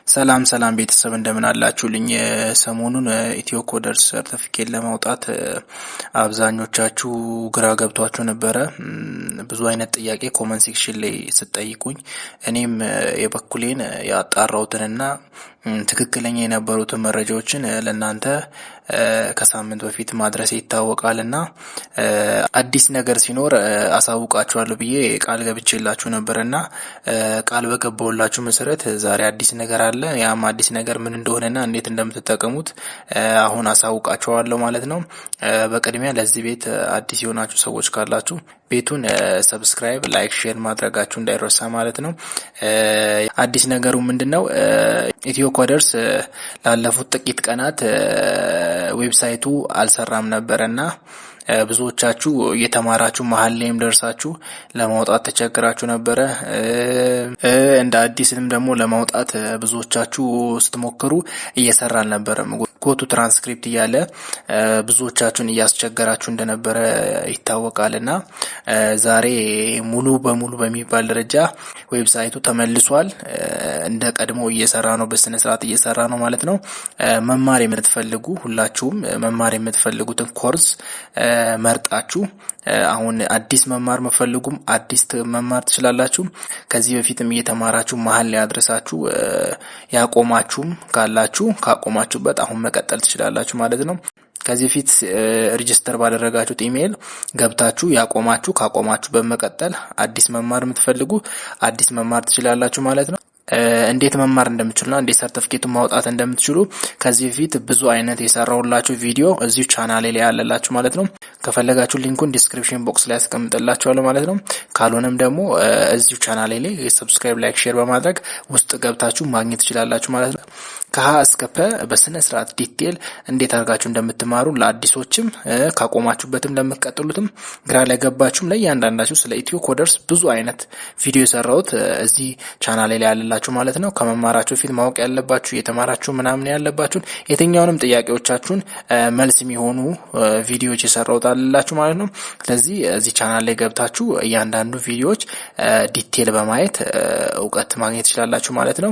ሰላም ቤተሰብ እንደምን አላችሁልኝ? ሰሞኑን ኢትዮ ኮደርስ ሰርቲፊኬት ለማውጣት አብዛኞቻችሁ ግራ ገብቷችሁ ነበረ። ብዙ አይነት ጥያቄ ኮመንት ሴክሽን ላይ ስትጠይቁኝ እኔም የበኩሌን ያጣራሁትንና ትክክለኛ የነበሩትን መረጃዎችን ለእናንተ ከሳምንት በፊት ማድረስ ይታወቃልና አዲስ ነገር ሲኖር አሳውቃችኋለሁ ብዬ ቃል ገብቼላችሁ ነበርና ቃል በገባሁላችሁ መሰረት ዛሬ አዲስ ነገር አለ። ያም አዲስ ነገር ምን እንደሆነና እንዴት እንደምትጠቀሙት አሁን አሳውቃችኋለሁ ማለት ነው። በቅድሚያ ለዚህ ቤት አዲስ የሆናችሁ ሰዎች ካላችሁ ቤቱን ሰብስክራይብ፣ ላይክ፣ ሼር ማድረጋችሁ እንዳይረሳ ማለት ነው። አዲስ ነገሩ ምንድነው? ኢትዮ ኮደርስ ላለፉት ጥቂት ቀናት ዌብሳይቱ አልሰራም ነበርና ብዙዎቻችሁ እየተማራችሁ መሀል ላይም ደርሳችሁ ለማውጣት ተቸግራችሁ ነበረ። እንደ አዲስም ደግሞ ለማውጣት ብዙዎቻችሁ ስትሞክሩ እየሰራ አልነበረም። ጎቱ ትራንስክሪፕት እያለ ብዙዎቻችሁን እያስቸገራችሁ እንደነበረ ይታወቃልና ዛሬ ሙሉ በሙሉ በሚባል ደረጃ ዌብሳይቱ ተመልሷል። እንደ ቀድሞ እየሰራ ነው፣ በስነ ስርዓት እየሰራ ነው ማለት ነው። መማር የምትፈልጉ ሁላችሁም መማር የምትፈልጉትን ኮርስ መርጣችሁ አሁን አዲስ መማር መፈልጉም አዲስ መማር ትችላላችሁ። ከዚህ በፊትም እየተማራችሁ መሀል ላይ አድርሳችሁ ያቆማችሁም ካላችሁ ካቆማችሁበት አሁን መቀጠል ትችላላችሁ ማለት ነው። ከዚህ በፊት ሬጂስተር ባደረጋችሁት ኢሜይል ገብታችሁ ያቆማችሁ ካቆማችሁ በመቀጠል አዲስ መማር የምትፈልጉ አዲስ መማር ትችላላችሁ ማለት ነው። እንዴት መማር እንደምትችሉና እንዴት ሰርቲፊኬቱን ማውጣት እንደምትችሉ ከዚህ በፊት ብዙ አይነት የሰራሁላችሁ ቪዲዮ እዚሁ ቻናሌ ላይ ያለላችሁ ማለት ነው። ከፈለጋችሁ ሊንኩን ዲስክሪፕሽን ቦክስ ላይ አስቀምጥላችኋለሁ ማለት ነው። ካልሆነም ደግሞ እዚሁ ቻናሌ ላይ ሰብስክራይብ፣ ላይክ፣ ሼር በማድረግ ውስጥ ገብታችሁ ማግኘት ትችላላችሁ ማለት ነው። ከሀ እስከ ፐ በስነ ስርዓት ዲቴል እንዴት አድርጋችሁ እንደምትማሩ ለአዲሶችም ካቆማችሁበትም ለምትቀጥሉትም ግራ ለገባችሁም ለእያንዳንዳችሁ ስለ ኢትዮ ኮደርስ ብዙ አይነት ቪዲዮ የሰራሁት እዚህ ቻናሌ ላይ ያለላችሁ ማለት ነው። ከመማራችሁ በፊት ማወቅ ያለባችሁ የተማራችሁ ምናምን ያለባችሁን የትኛውንም ጥያቄዎቻችሁን መልስ የሚሆኑ ቪዲዮዎች የሰራሁት አለላችሁ ማለት ነው። ስለዚህ እዚህ ቻናል ላይ ገብታችሁ እያንዳንዱ ቪዲዮዎች ዲቴል በማየት እውቀት ማግኘት ትችላላችሁ ማለት ነው።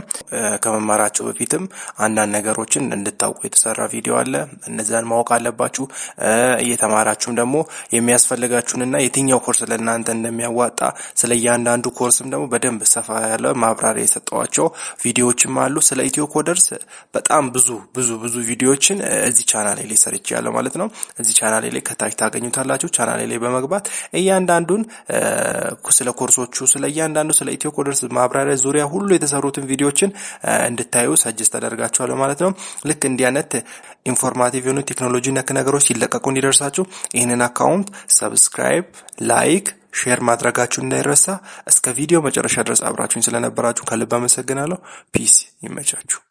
ከመማራችሁ በፊትም አንዳንድ ነገሮችን እንድታውቁ የተሰራ ቪዲዮ አለ። እነዛን ማወቅ አለባችሁ። እየተማራችሁም ደግሞ የሚያስፈልጋችሁንና የትኛው ኮርስ ለእናንተ እንደሚያዋጣ ስለ እያንዳንዱ ኮርስም ደግሞ በደንብ ሰፋ ያለ ማብራሪያ የሰጠዋቸው ቪዲዮዎችም አሉ። ስለ ኢትዮ ኮደርስ በጣም ብዙ ቪዲዮዎችን እዚህ ቻናል ላይ ሰርቻለሁ ማለት ነው። እዚህ ቻናል ላይ ከታች ታገኙታላችሁ። ቻናል ላይ በመግባት እያንዳንዱን ስለ ኮርሶቹ ስለ እያንዳንዱ ስለ ኢትዮ ኮደርስ ማብራሪያ ዙሪያ ሁሉ የተሰሩትን ቪዲዮዎችን እንድታዩ ሰጀስት አደርጋችኋለሁ ማለት ነው። ልክ እንዲህ አይነት ኢንፎርማቲቭ የሆኑ ቴክኖሎጂ ነክ ነገሮች ሲለቀቁ እንዲደርሳችሁ ይህንን አካውንት ሰብስክራይብ፣ ላይክ፣ ሼር ማድረጋችሁ እንዳይረሳ። እስከ ቪዲዮ መጨረሻ ድረስ አብራችሁኝ ስለነበራችሁ ከልብ አመሰግናለሁ። ፒስ፣ ይመቻችሁ።